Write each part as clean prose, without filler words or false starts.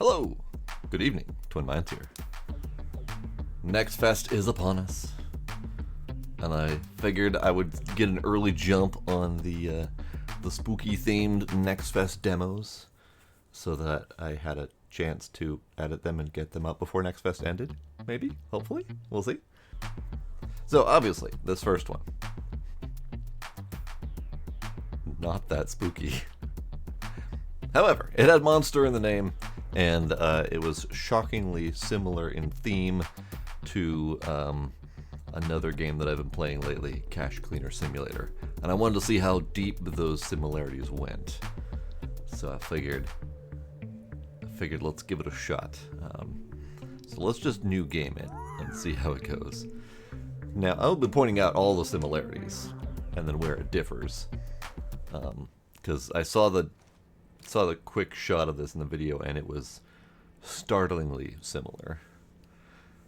Hello! Good evening, Twin Minds here. Next Fest is upon us, and I figured I would get an early jump on the spooky themed Next Fest demos, so that I had a chance to edit them and get them up before Next Fest ended. Maybe, hopefully, we'll see. So obviously, this first one, not that spooky. However, it had monster in the name, and it was shockingly similar in theme to another game that I've been playing lately, Cache Cleaner Simulator. And I wanted to see how deep those similarities went. So I figured let's give it a shot. So let's just new game it and see how it goes. Now, I'll be pointing out all the similarities and then where it differs. Because I saw the quick shot of this in the video, and it was startlingly similar.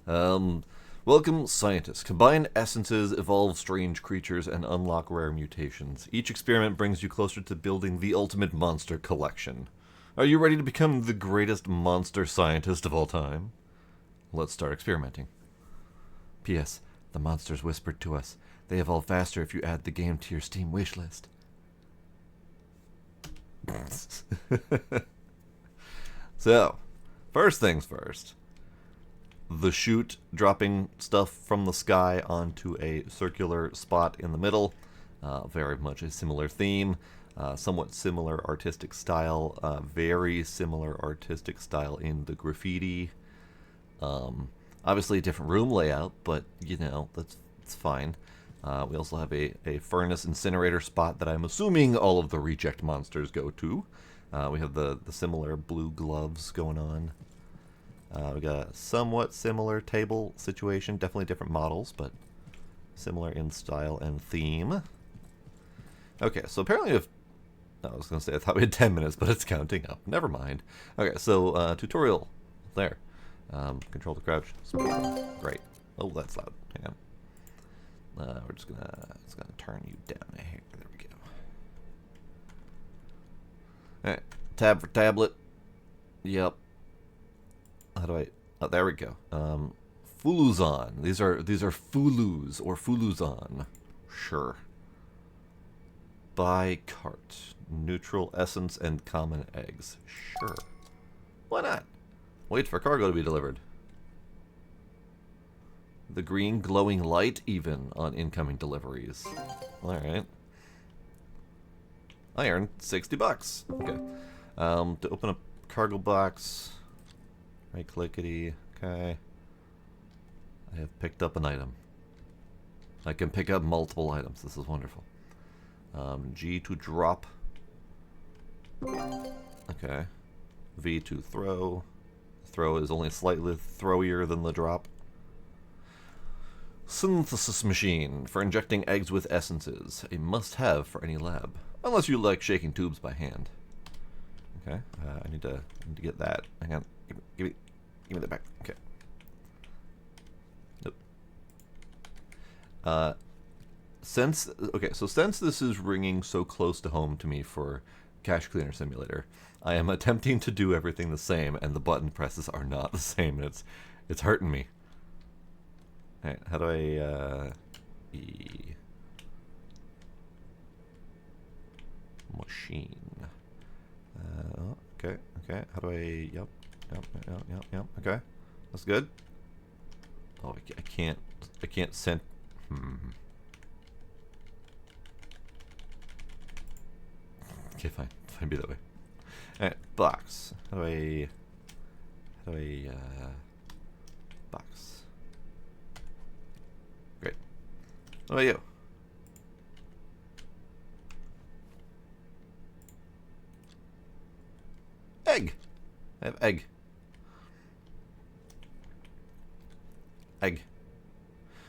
Welcome, scientists. Combine essences, evolve strange creatures, and unlock rare mutations. Each experiment brings you closer to building the ultimate monster collection. Are you ready to become the greatest monster scientist of all time? Let's start experimenting. P.S. The monsters whispered to us. They evolve faster if you add the game to your Steam wishlist. So, first things first. The chute dropping stuff from the sky onto a circular spot in the middle. Very much a similar theme. Somewhat similar artistic style. Very similar artistic style in the graffiti. Obviously a different room layout, but, you know, that's fine. We also have a furnace incinerator spot that I'm assuming all of the reject monsters go to. We have the similar blue gloves going on. We got a somewhat similar table situation. Definitely different models, but similar in style and theme. Okay, so apparently I was going to say I thought we had 10 minutes, but it's counting up. Never mind. Okay, so tutorial. There. Control to crouch. Great. Oh, that's loud. Hang on. We're just gonna turn you down here. There we go. Alright, tab for tablet. Yep. How do I? Oh, there we go. Fuluzon. These are Fulus or Fuluzon. Sure. Buy cart. Neutral essence and common eggs. Sure. Why not? Wait for cargo to be delivered. The green glowing light even on incoming deliveries. Alright. I earned $60. Okay. To open a cargo box, right clickety. Okay. I have picked up an item. I can pick up multiple items. This is wonderful. G to drop. Okay. V to throw. Throw is only slightly throwier than the drop. Synthesis machine for injecting eggs with essences. A must-have for any lab. Unless you like shaking tubes by hand. Okay, I need to get that. Hang on, give me that back. Okay. Nope. Since this is ringing so close to home to me for Cache Cleaner Simulator, I am attempting to do everything the same, and the button presses are not the same. And it's hurting me. Alright, how do I, E... Machine. Okay, how do I, yep, okay. That's good. Oh, I can't send, Okay, fine, be that way. Alright, box. How do I, box. Great. What about you? Egg. I have egg. Egg.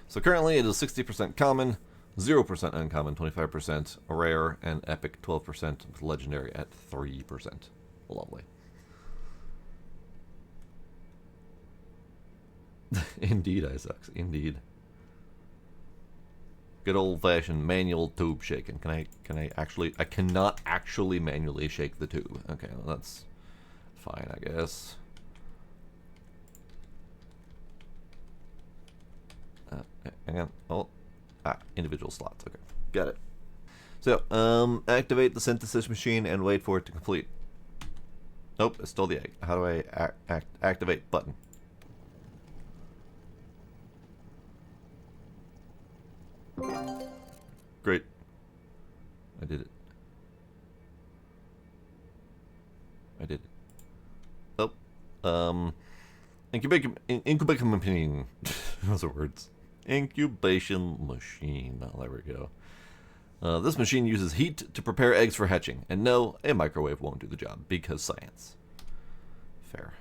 So currently it is 60% common, 0% uncommon, 25% rare, and epic 12%, with legendary at 3%. Lovely. Indeed, Isaacs. Indeed. Good old-fashioned manual tube shaking. Can I actually? I cannot actually manually shake the tube. Okay, well that's fine, I guess. Hang on. Oh, individual slots. Okay, got it. So, activate the synthesis machine and wait for it to complete. Nope, I stole the egg. How do I activate button? Great. I did it. I did it. Oh, incubation machine. Those are words. Incubation machine. Oh, there we go. This machine uses heat to prepare eggs for hatching. And no, a microwave won't do the job, because science. Fair.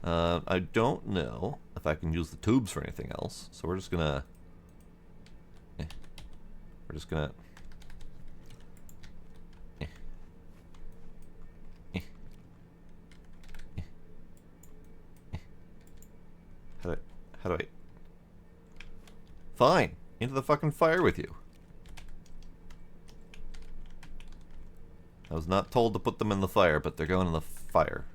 I don't know if I can use the tubes for anything else, so we're just gonna... We're just gonna... How do I... Fine! Into the fucking fire with you. I was not told to put them in the fire, but they're going in the fire.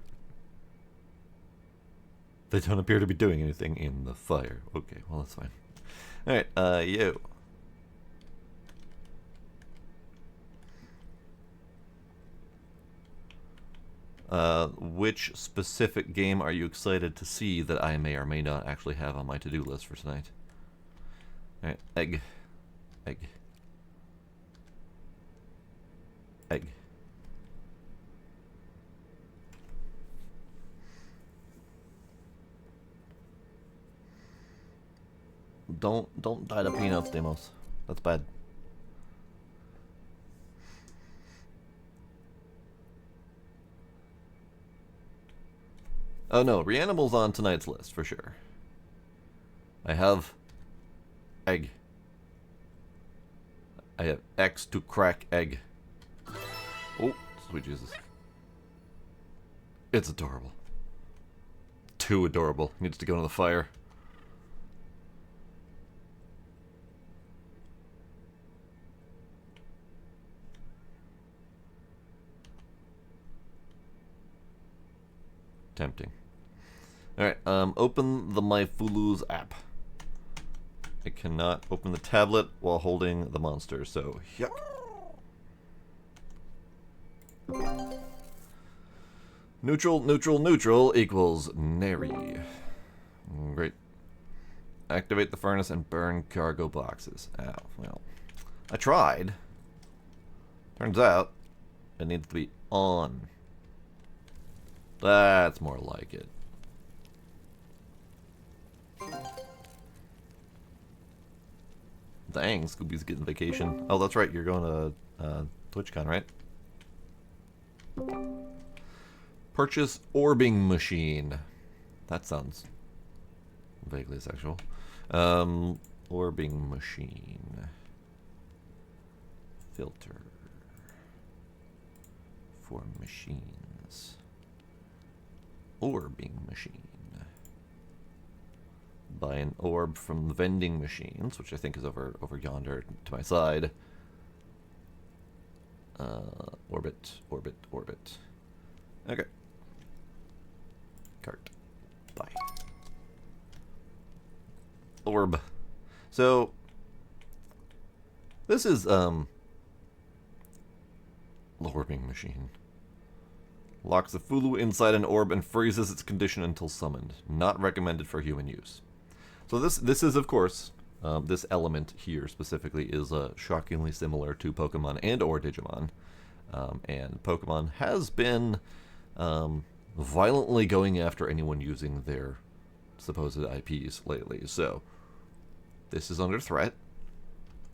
They don't appear to be doing anything in the fire. Okay, well that's fine. Alright, you. Which specific game are you excited to see that I may or may not actually have on my to-do list for tonight? Alright, egg. Egg. Egg. Don't die to peanuts, Demos. That's bad. Oh no, Reanimal's on tonight's list for sure. I have egg. I have X to crack egg. Oh, sweet Jesus. It's adorable. Too adorable. Needs to go into the fire. Tempting. Alright, open the MyFulu's app. I cannot open the tablet while holding the monster, so yuck. Neutral, neutral, neutral equals nary. Great. Activate the furnace and burn cargo boxes. Oh, well. I tried. Turns out, it needs to be on. That's more like it. Dang, Scooby's getting vacation. Oh, that's right, you're going to TwitchCon, right? Purchase orbing machine. That sounds vaguely sexual. Orbing machine. Filter. For machines. Orbing machine. Buy an orb from the vending machines, which I think is over yonder to my side. Orbit, orbit, orbit. Okay. Cart. Buy. Orb. So this is the orbing machine. Locks the Fulu inside an orb and freezes its condition until summoned. Not recommended for human use. So this is, of course, this element here specifically is shockingly similar to Pokemon and or Digimon. And Pokemon has been violently going after anyone using their supposed IPs lately. So this is under threat.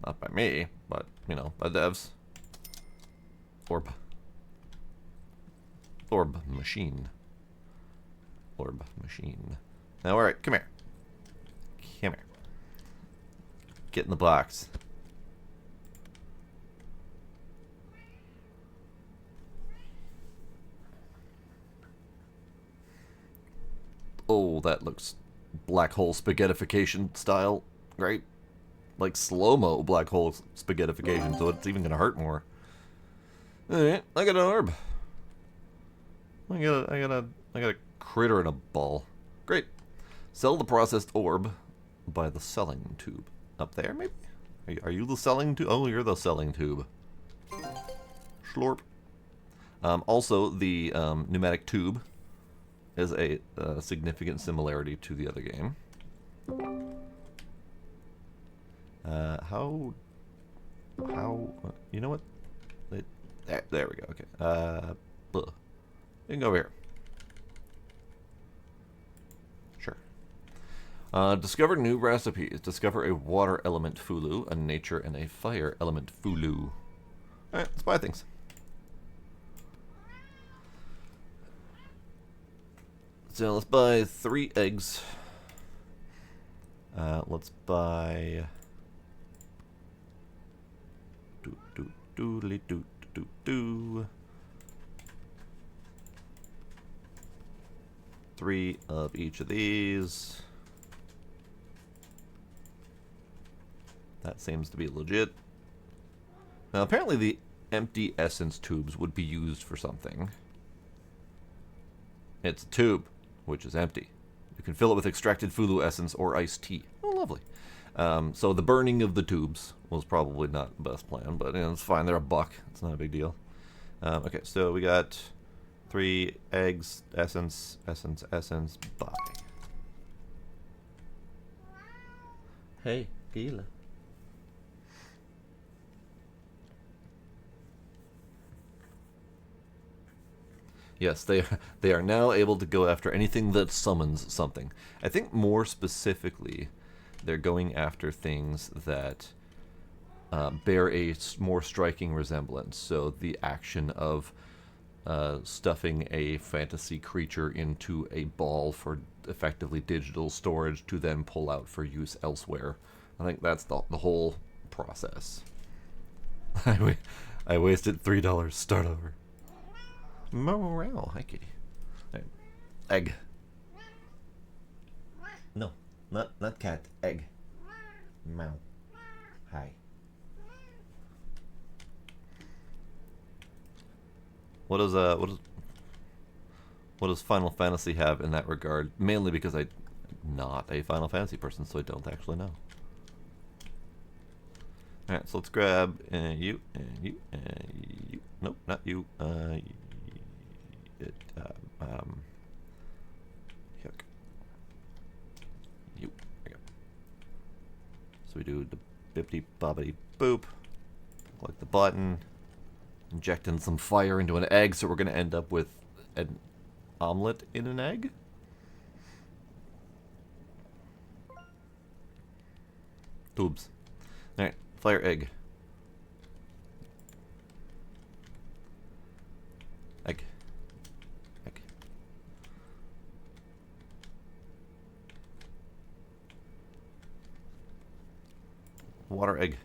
Not by me, but, you know, by devs. Orb. Orb machine. Orb machine. Now, alright, come here. Come here. Get in the box. Oh, that looks black hole spaghettification style. Great. Like slow-mo black hole spaghettification, so it's even gonna hurt more. Alright, I got an orb. I got a critter in a ball. Great. Sell the processed orb. by the selling tube. Up there, maybe? Are you the selling tube? Oh, you're the selling tube. Schlorp. Also, the pneumatic tube is a significant similarity to the other game. How, you know what? There we go, okay. You can go over here. Sure. Discover new recipes. Discover a water element fulu, a nature and a fire element fulu. Alright, let's buy things. So let's buy 3 eggs. Let's buy... do. 3 of each of these. That seems to be legit. Now apparently the empty essence tubes would be used for something. It's a tube, which is empty. You can fill it with extracted Fulu essence or iced tea. Oh, lovely. So the burning of the tubes was probably not the best plan, but you know, it's fine. They're $1. It's not a big deal. Okay, so we got 3 eggs, essence, buy. Hey, Gila. Yes, they are now able to go after anything that summons something. I think more specifically, they're going after things that bear a more striking resemblance. So the action of stuffing a fantasy creature into a ball for effectively digital storage to then pull out for use elsewhere. I think that's the whole process. I wasted $3. Start over. Morale, hi kitty. Right. Egg. No, not cat. Egg. Meow. Hi. What does Final Fantasy have in that regard? Mainly because I'm not a Final Fantasy person, so I don't actually know. All right, so let's grab you and you and you. Nope, not you. Yuck. You. There you go. So we do the bippity bobbity boop. Click the button. Injecting some fire into an egg, so we're going to end up with an omelet in an egg. Tubes. Alright, fire egg. Egg. Egg. Water egg.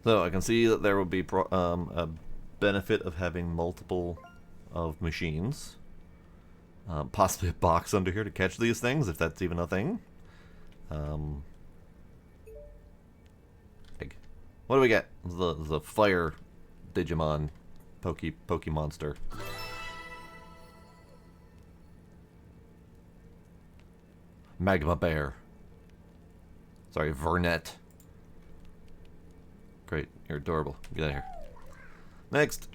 So I can see that there will be a benefit of having multiple of machines. Possibly a box under here to catch these things, if that's even a thing. Egg. What do we get? The fire Digimon Pokemonster. Magma Bear. Sorry, Vernet. Great, you're adorable. Get out of here. Next.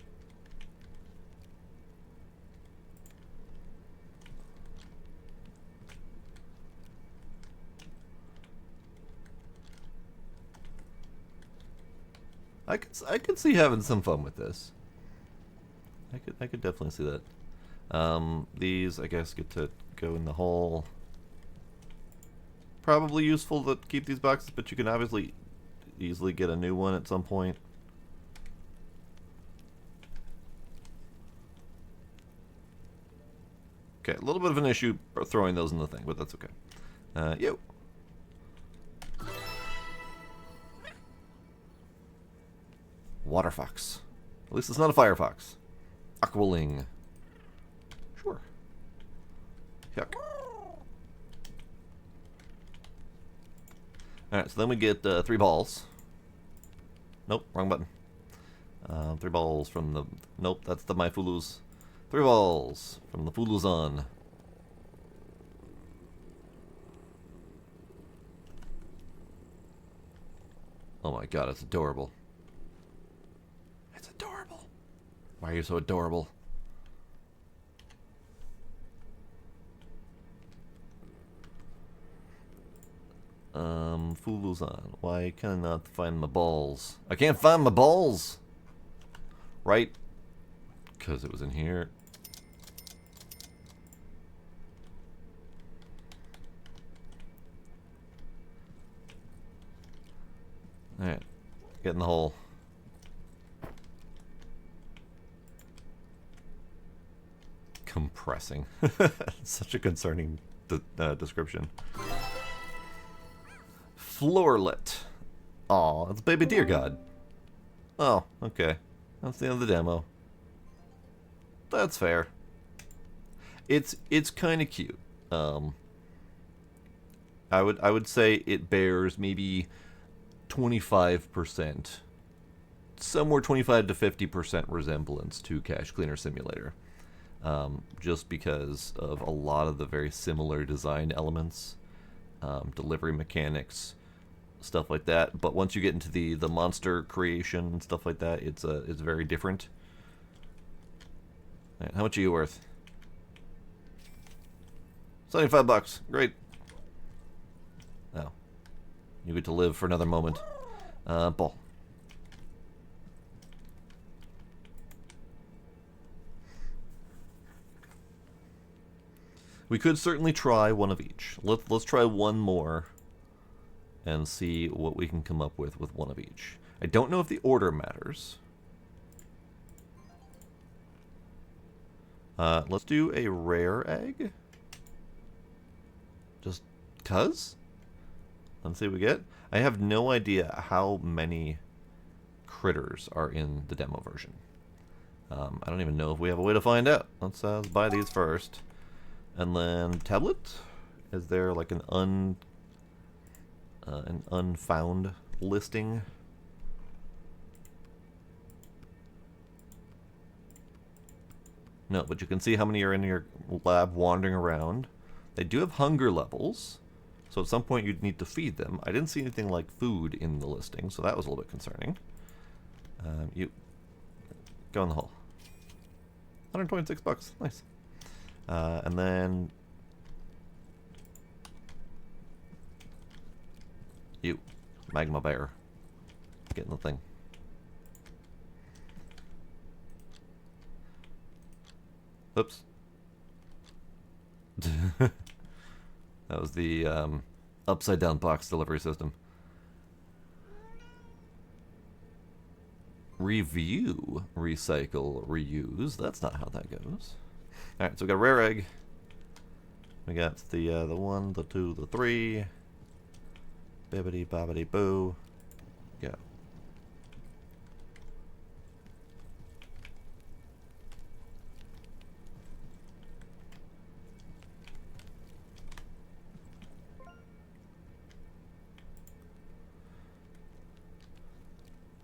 I could see having some fun with this. I could definitely see that. These I guess get to go in the hole. Probably useful to keep these boxes, but you can obviously easily get a new one at some point. Okay, a little bit of an issue throwing those in the thing, but that's okay. Yo. Water fox. At least it's not a fire fox. Aqualing. Sure. Yuck. Alright, so then we get 3 balls. Nope, wrong button. 3 balls from the... Nope, that's the My Fulus. 3 balls from the Fuluzon. Oh my god, it's adorable. It's adorable. Why are you so adorable? Fuluzan. Why can I not find my balls? I can't find my balls! Right? Because it was in here. Alright. Get in the hole. Compressing. Such a concerning description. Floorlet. Aw, it's Baby Deer God. Oh, okay. That's the end of the demo. That's fair. It's kind of cute. I would say it bears maybe 25%, somewhere 25 to 50% resemblance to Cache Cleaner Simulator. Just because of a lot of the very similar design elements, delivery mechanics, stuff like that. But once you get into the monster creation and stuff like that, it's very different. Right, how much are you worth? $75. Great. Oh. You get to live for another moment. Ball. We could certainly try one of each. Let's try one more and see what we can come up with one of each. I don't know if the order matters. Let's do a rare egg. Just 'cause? Let's see what we get. I have no idea how many critters are in the demo version. I don't even know if we have a way to find out. Let's buy these first. And then tablet. Is there like an unfound listing? No, but you can see how many are in your lab wandering around. They do have hunger levels, so at some point you'd need to feed them. I didn't see anything like food in the listing, so that was a little bit concerning. You go in the hole. $126, nice. And then you, Magma Bear, get in the thing. Oops. That was the upside down box delivery system. Review, recycle, reuse. That's not how that goes. Alright, so we got a rare egg. We got the 1, the 2, the 3. Bibbidi bobbidi boo. Go.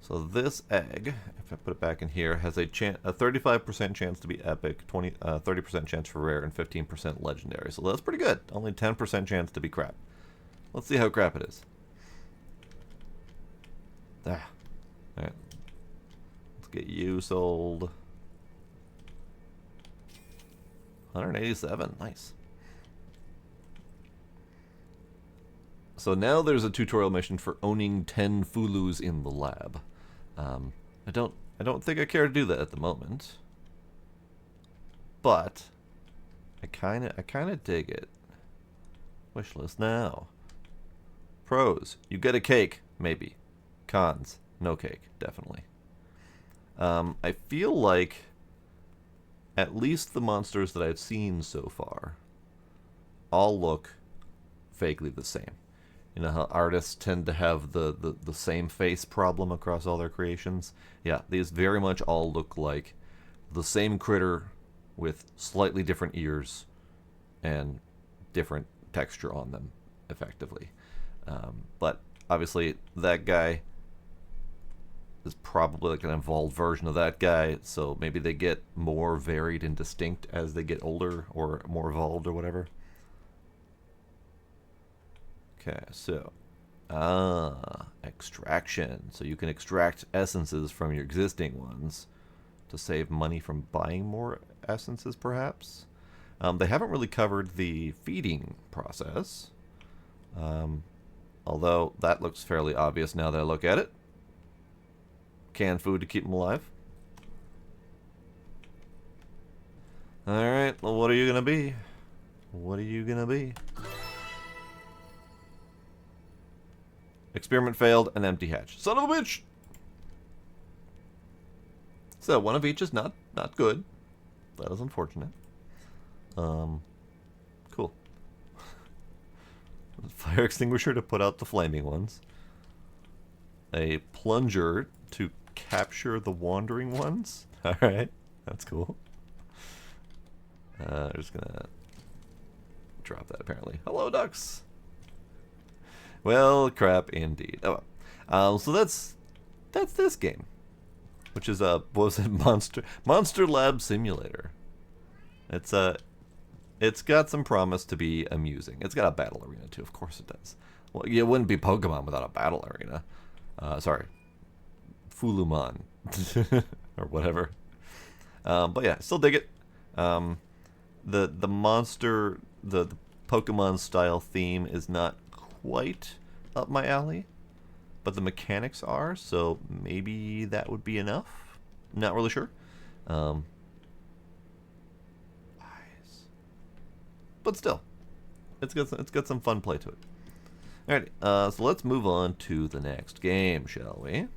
So this egg, if I put it back in here, has a 35% chance to be epic, 30% chance for rare, and 15% legendary. So that's pretty good. Only 10% chance to be crap. Let's see how crap it is. Ah. Alright. Let's get you sold. 187. Nice. So now there's a tutorial mission for owning 10 Fulus in the lab. I don't think I care to do that at the moment, but I kind of dig it. Wishlist now. Pros: you get a cake, maybe. Cons: no cake, definitely. I feel like at least the monsters that I've seen so far all look vaguely the same. You know how artists tend to have the same face problem across all their creations? Yeah, these very much all look like the same critter with slightly different ears and different texture on them, effectively. But obviously that guy is probably like an evolved version of that guy, so maybe they get more varied and distinct as they get older or more evolved or whatever. Okay, so Ah, extraction. So you can extract essences from your existing ones to save money from buying more essences, perhaps? They haven't really covered the feeding process, although that looks fairly obvious now that I look at it. Canned food to keep them alive. Alright, well, what are you gonna be? What are you gonna be? Experiment failed, an empty hatch. Son of a bitch! So one of each is not good. That is unfortunate. Cool. Fire extinguisher to put out the flaming ones. A plunger to capture the wandering ones. Alright, that's cool. Just gonna drop that apparently. Hello, ducks! Well, crap indeed. Oh well. So that's this game. Which is what was it, Monster Lab Simulator. It's got some promise to be amusing. It's got a battle arena too, of course it does. Well, it wouldn't be Pokemon without a battle arena. Sorry, Fuluman or whatever. But yeah, still dig it. The monster, the Pokemon style theme is not quite up my alley, but the mechanics are, so maybe that would be enough. Not really sure. But still, it's got some fun play to it. Alright, so let's move on to the next game, shall we?